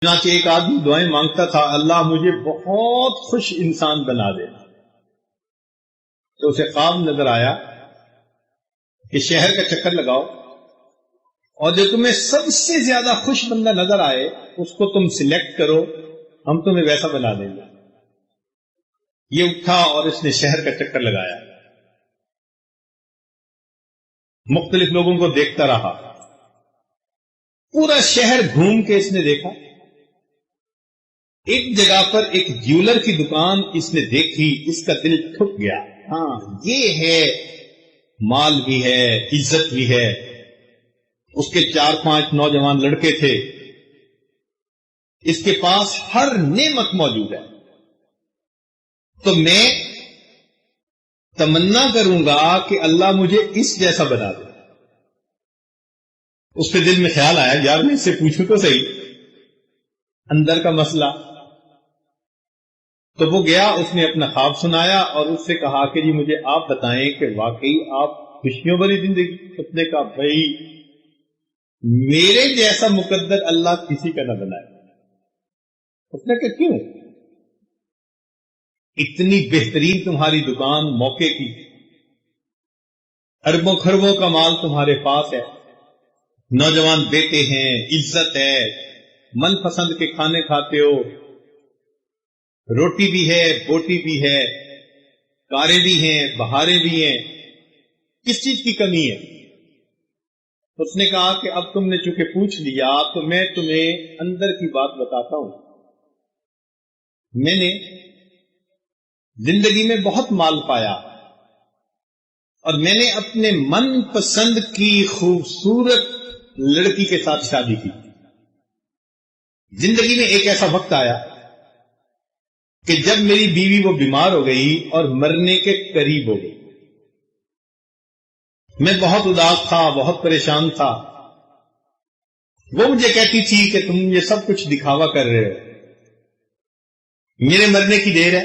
چنانچہ ایک آدمی دعائیں مانگتا تھا، اللہ مجھے بہت خوش انسان بنا دے. تو اسے خواب نظر آیا کہ شہر کا چکر لگاؤ اور جو تمہیں سب سے زیادہ خوش بندہ نظر آئے اس کو تم سلیکٹ کرو، ہم تمہیں ویسا بنا دیں گے. یہ اٹھا اور اس نے شہر کا چکر لگایا، مختلف لوگوں کو دیکھتا رہا، پورا شہر گھوم کے اس نے دیکھا. ایک جگہ پر ایک جیولر کی دکان اس نے دیکھی، اس کا دل ٹھک گیا. ہاں یہ ہے، مال بھی ہے، عزت بھی ہے. اس کے 4-5 نوجوان لڑکے تھے، اس کے پاس ہر نعمت موجود ہے. تو میں تمنا کروں گا کہ اللہ مجھے اس جیسا بنا دے. اس کے دل میں خیال آیا، یار میں اس سے پوچھوں تو صحیح اندر کا مسئلہ. تو وہ گیا، اس نے اپنا خواب سنایا اور اس سے کہا کہ جی مجھے آپ بتائیں کہ واقعی آپ خوشیوں بھری زندگی. اس نے کہا بھائی میرے جیسا مقدر اللہ کسی کا نہ بنائے. اس نے کہا کیوں؟ اتنی بہترین تمہاری دکان موقع کی، اربوں خربوں کا مال تمہارے پاس ہے، نوجوان بیٹے ہیں، عزت ہے، من پسند کے کھانے کھاتے ہو، روٹی بھی ہے، بوٹی بھی ہے، کاریں بھی ہیں، بہاریں بھی ہیں، کس چیز کی کمی ہے؟ اس نے کہا کہ اب تم نے چونکہ پوچھ لیا تو میں تمہیں اندر کی بات بتاتا ہوں. میں نے زندگی میں بہت مال پایا اور میں نے اپنے من پسند کی خوبصورت لڑکی کے ساتھ شادی کی. زندگی میں ایک ایسا وقت آیا کہ جب میری بیوی وہ بیمار ہو گئی اور مرنے کے قریب ہو گئی. میں بہت اداس تھا، بہت پریشان تھا. وہ مجھے کہتی تھی کہ تم یہ سب کچھ دکھاوا کر رہے ہو، میرے مرنے کی دیر ہے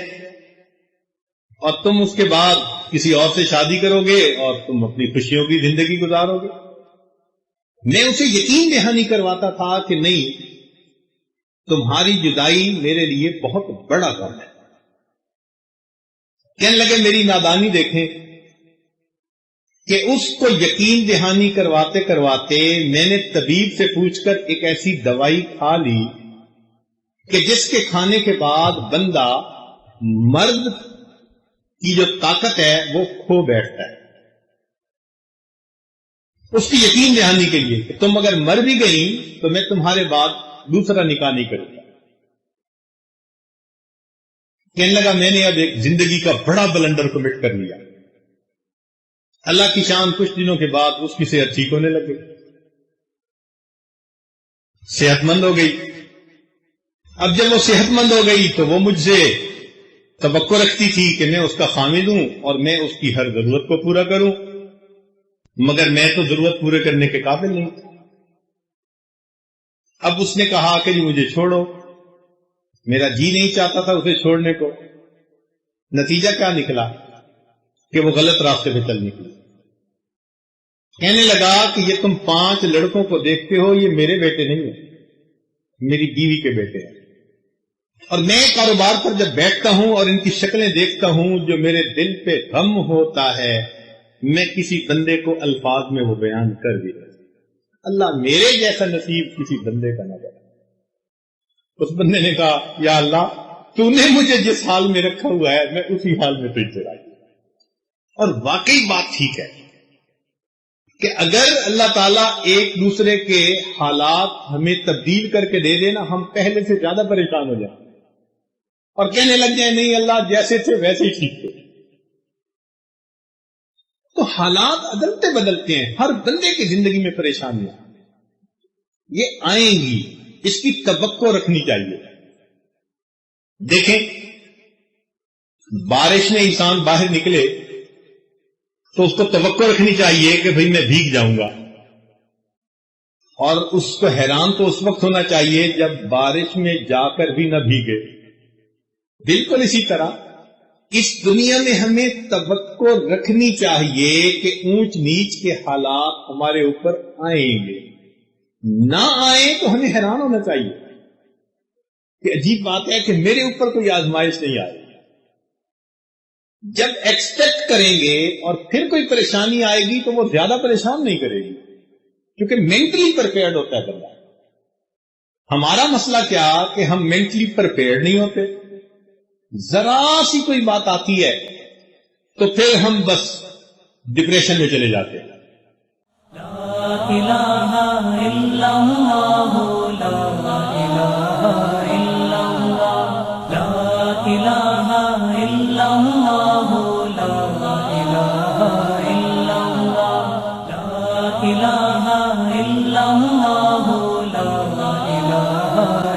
اور تم اس کے بعد کسی اور سے شادی کرو گے اور تم اپنی خوشیوں کی زندگی گزارو گے. میں اسے یقین دہانی کرواتا تھا کہ نہیں، تمہاری جدائی میرے لیے بہت بڑا غم ہے. کہنے لگے میری نادانی دیکھیں کہ اس کو یقین دہانی کرواتے کرواتے میں نے طبیب سے پوچھ کر ایک ایسی دوائی کھا لی کہ جس کے کھانے کے بعد بندہ مرد کی جو طاقت ہے وہ کھو بیٹھتا ہے. اس کی یقین دہانی کے لیے کہ تم اگر مر بھی گئی تو میں تمہارے بعد دوسرا نکاح نہیں کروں گا. کہنے لگا میں نے اب ایک زندگی کا بڑا بلنڈر کمٹ کر لیا. اللہ کی شان کچھ دنوں کے بعد اس کی صحت ٹھیک ہونے لگ گئی، صحت مند ہو گئی. اب جب وہ صحت مند ہو گئی تو وہ مجھ سے توقع رکھتی تھی کہ میں اس کا خامد ہوں اور میں اس کی ہر ضرورت کو پورا کروں، مگر میں تو ضرورت پورے کرنے کے قابل نہیں. اب اس نے کہا کہ جی مجھے چھوڑو. میرا جی نہیں چاہتا تھا اسے چھوڑنے کو. نتیجہ کیا نکلا کہ وہ غلط راستے پہ چل نکلی. کہنے لگا کہ یہ تم 5 لڑکوں کو دیکھتے ہو، یہ میرے بیٹے نہیں ہیں، میری بیوی کے بیٹے ہیں. اور میں کاروبار پر جب بیٹھتا ہوں اور ان کی شکلیں دیکھتا ہوں جو میرے دل پہ غم ہوتا ہے، میں کسی بندے کو الفاظ میں وہ بیان کر بھی رہا. اللہ میرے جیسا نصیب کسی بندے کا نہ بنا. اس بندے نے کہا یا اللہ تو نے مجھے جس حال میں رکھا ہوا ہے میں اسی حال میں تجھ سے راضی. اور واقعی بات ٹھیک ہے کہ اگر اللہ تعالیٰ ایک دوسرے کے حالات ہمیں تبدیل کر کے دے دینا، ہم پہلے سے زیادہ پریشان ہو جائیں اور کہنے لگ جائیں نہیں اللہ جیسے تھے ویسے ہی ٹھیک تھے. تو حالات عدلتے بدلتے ہیں، ہر بندے کی زندگی میں پریشانیاں یہ آئیں گی، اس کی توقع رکھنی چاہیے. دیکھیں بارش میں انسان باہر نکلے تو اس کو توقع رکھنی چاہیے کہ بھئی میں بھیگ جاؤں گا، اور اس کو حیران تو اس وقت ہونا چاہیے جب بارش میں جا کر بھی نہ بھیگے. بالکل اسی طرح اس دنیا میں ہمیں توقع رکھنی چاہیے کہ اونچ نیچ کے حالات ہمارے اوپر آئیں گے، نہ آئیں تو ہمیں حیران ہونا چاہیے کہ عجیب بات ہے کہ میرے اوپر کوئی آزمائش نہیں آئے. جب ایکسپیکٹ کریں گے اور پھر کوئی پریشانی آئے گی تو وہ زیادہ پریشان نہیں کرے گی، کیونکہ مینٹلی پرپیئرڈ ہوتا ہے بندہ. ہمارا مسئلہ کیا کہ ہم مینٹلی پرپیئرڈ نہیں ہوتے. ذرا سی کوئی بات آتی ہے تو پھر ہم بس ڈپریشن میں چلے جاتے ہیں. لا الہ الا اللہ لا الہ الا اللہ لا الہ الا اللہ لا الہ الا اللہ لا الہ الا اللہ لا الہ